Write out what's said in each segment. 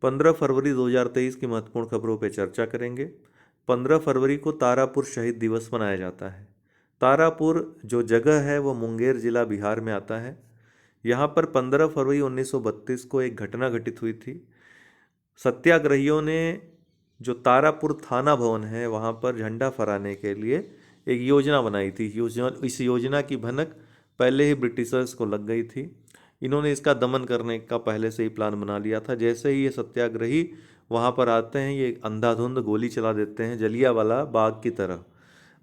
15 फरवरी 2023 की महत्वपूर्ण खबरों पर चर्चा करेंगे। 15 फरवरी को तारापुर शहीद दिवस मनाया जाता है। तारापुर जो जगह है वो मुंगेर जिला बिहार में आता है। यहाँ पर 15 फरवरी 1932 को एक घटना घटित हुई थी। सत्याग्रहियों ने जो तारापुर थाना भवन है वहाँ पर झंडा फहराने के लिए एक योजना बनाई थी। इस योजना की भनक पहले ही ब्रिटिशर्स को लग गई थी। इन्होंने इसका दमन करने का पहले से ही प्लान बना लिया था। जैसे ही ये सत्याग्रही वहाँ पर आते हैं, ये अंधाधुंध गोली चला देते हैं जलियांवाला बाग की तरह।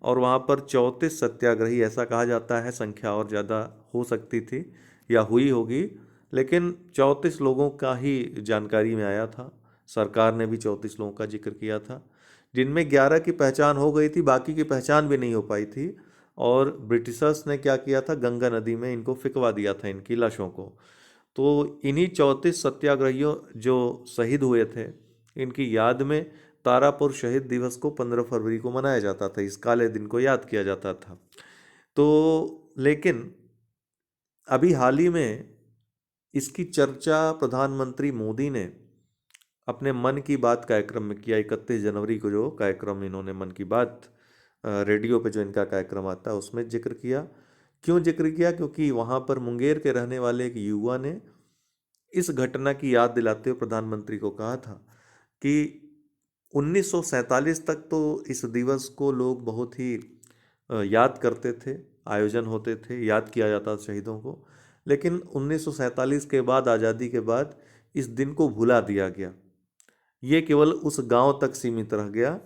और वहाँ पर 34 सत्याग्रही, ऐसा कहा जाता है संख्या और ज़्यादा हो सकती थी या हुई होगी, लेकिन 34 लोगों का ही जानकारी में आया था। सरकार ने भी 34 लोगों का जिक्र किया था, जिनमें 11 की पहचान हो गई थी, बाकी की पहचान भी नहीं हो पाई थी। और ब्रिटिशर्स ने क्या किया था, गंगा नदी में इनको फिकवा दिया था, इनकी लाशों को। तो इन्हीं 34 सत्याग्रहियों जो शहीद हुए थे, इनकी याद में तारापुर शहीद दिवस को 15 फरवरी को मनाया जाता था। इस काले दिन को याद किया जाता था। तो लेकिन अभी हाल ही में इसकी चर्चा प्रधानमंत्री मोदी ने अपने मन की बात कार्यक्रम में किया। 31 जनवरी को जो कार्यक्रम इन्होंने मन की बात रेडियो पे जो इनका कार्यक्रम आता है उसमें जिक्र किया। क्यों जिक्र किया? क्योंकि वहाँ पर मुंगेर के रहने वाले एक युवा ने इस घटना की याद दिलाते हुए प्रधानमंत्री को कहा था कि 1947 तक तो इस दिवस को लोग बहुत ही याद करते थे, आयोजन होते थे, याद किया जाता था शहीदों को। लेकिन 1947 के बाद, आज़ादी के बाद, इस दिन को भुला दिया गया। ये केवल उस गांव तक सीमित रह गया,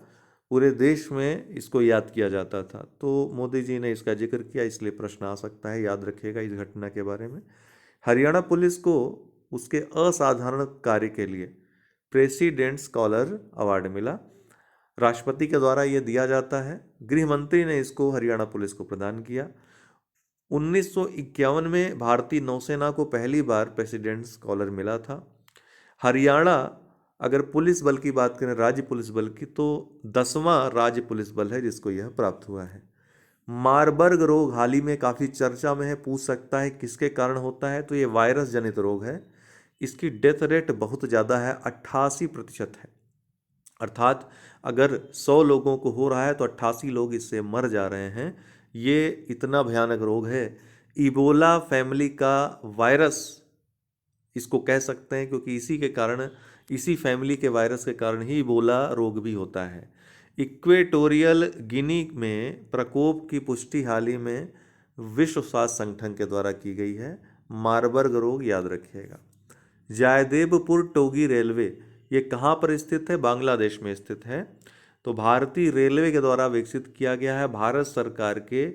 पूरे देश में इसको याद किया जाता था। तो मोदी जी ने इसका जिक्र किया, इसलिए प्रश्न आ सकता है, याद रखिएगा इस घटना के बारे में। हरियाणा पुलिस को उसके असाधारण कार्य के लिए प्रेसिडेंट स्कॉलर अवार्ड मिला। राष्ट्रपति के द्वारा यह दिया जाता है। गृह मंत्री ने इसको हरियाणा पुलिस को प्रदान किया। 1951 में भारतीय नौसेना को पहली बार प्रेसिडेंट स्कॉलर मिला था। हरियाणा, अगर पुलिस बल की बात करें, राज्य पुलिस बल की, तो 10वां राज्य पुलिस बल है जिसको यह प्राप्त हुआ है। मारबर्ग रोग हाल ही में काफ़ी चर्चा में है। पूछ सकता है किसके कारण होता है, तो ये वायरस जनित रोग है। इसकी डेथ रेट बहुत ज़्यादा है, 88% है। अर्थात अगर 100 लोगों को हो रहा है तो 88 लोग इससे मर जा रहे हैं। ये इतना भयानक रोग है। इबोला फैमिली का वायरस इसको कह सकते हैं, क्योंकि इसी के कारण, इसी फैमिली के वायरस के कारण ही इबोला रोग भी होता है। इक्वेटोरियल गिनी में प्रकोप की पुष्टि हाल ही में विश्व स्वास्थ्य संगठन के द्वारा की गई है। मारबर्ग रोग याद रखिएगा। जयदेवपुर टोगी रेलवे, ये कहाँ पर स्थित है? बांग्लादेश में स्थित है। तो भारतीय रेलवे के द्वारा विकसित किया गया है। भारत सरकार के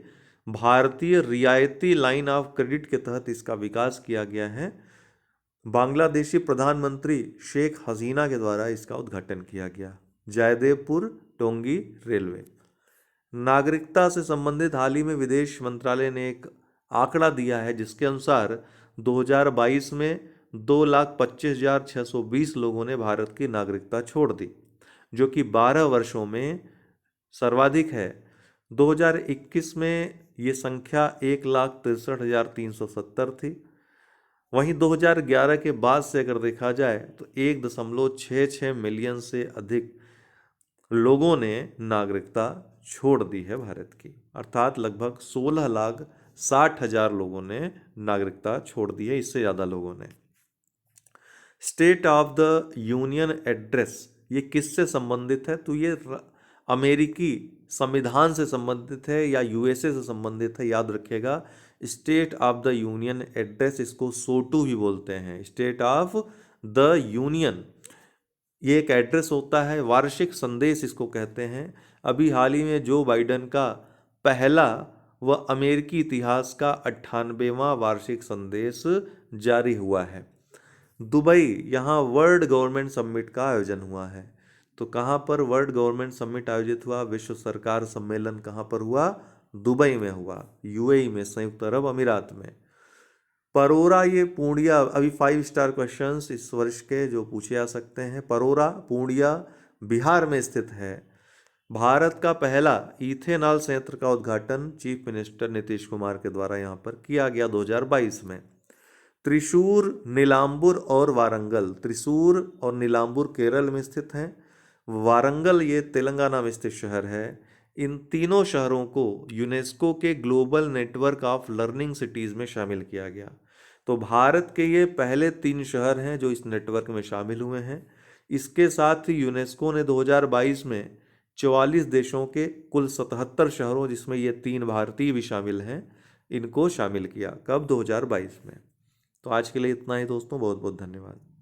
भारतीय रियायती लाइन ऑफ क्रेडिट के तहत इसका विकास किया गया है। बांग्लादेशी प्रधानमंत्री शेख हसीना के द्वारा इसका उद्घाटन किया गया। जयदेवपुर टोंगी रेलवे। नागरिकता से संबंधित हाल ही में विदेश मंत्रालय ने एक आंकड़ा दिया है, जिसके अनुसार 2022 में 2,25,620 लोगों ने भारत की नागरिकता छोड़ दी, जो कि 12 वर्षों में सर्वाधिक है। 2021 में ये संख्या 1,63,370 थी। वहीं 2011 के बाद से अगर देखा जाए तो 1.66 मिलियन से अधिक लोगों ने नागरिकता छोड़ दी है भारत की। अर्थात लगभग 16,60,000 लोगों ने नागरिकता छोड़ दी है, इससे ज़्यादा लोगों ने। State of the union address, ये किससे संबंधित है? तो ये अमेरिकी संविधान से संबंधित है या यूएसए से संबंधित है, याद रखिएगा। State of the union address, इसको सोटू भी बोलते हैं, स्टेट ऑफ द यूनियन। ये एक एड्रेस होता है, वार्षिक संदेश इसको कहते हैं। अभी हाल ही में जो बाइडेन का पहला व अमेरिकी इतिहास का 98वां वार्षिक संदेश जारी हुआ है। दुबई, यहाँ वर्ल्ड गवर्नमेंट समिट का आयोजन हुआ है। तो कहाँ पर वर्ल्ड गवर्नमेंट समिट आयोजित हुआ? विश्व सरकार सम्मेलन कहाँ पर हुआ? दुबई में हुआ, यूएई में, संयुक्त अरब अमीरात में। परोरा, ये पूर्णिया, अभी 5 स्टार क्वेश्चंस इस वर्ष के जो पूछे जा सकते हैं। परोरा पूर्णिया बिहार में स्थित है। भारत का पहला इथेनॉल संयंत्र का उद्घाटन चीफ मिनिस्टर नीतीश कुमार के द्वारा यहाँ पर किया गया 2022 में। त्रिशूर, नीलांबुर और वारंगल। त्रिशूर और नीलांबुर केरल में स्थित हैं, वारंगल ये तेलंगाना में स्थित शहर है। इन तीनों शहरों को यूनेस्को के global network of learning cities में शामिल किया गया। तो भारत के ये पहले 3 शहर हैं जो इस नेटवर्क में शामिल हुए हैं। इसके साथ ही यूनेस्को ने 2022 में 44 देशों के कुल 77 शहरों, जिसमें ये 3 भारतीय भी शामिल हैं, इनको शामिल किया। कब? 2022 में। तो आज के लिए इतना ही दोस्तों, बहुत बहुत धन्यवाद।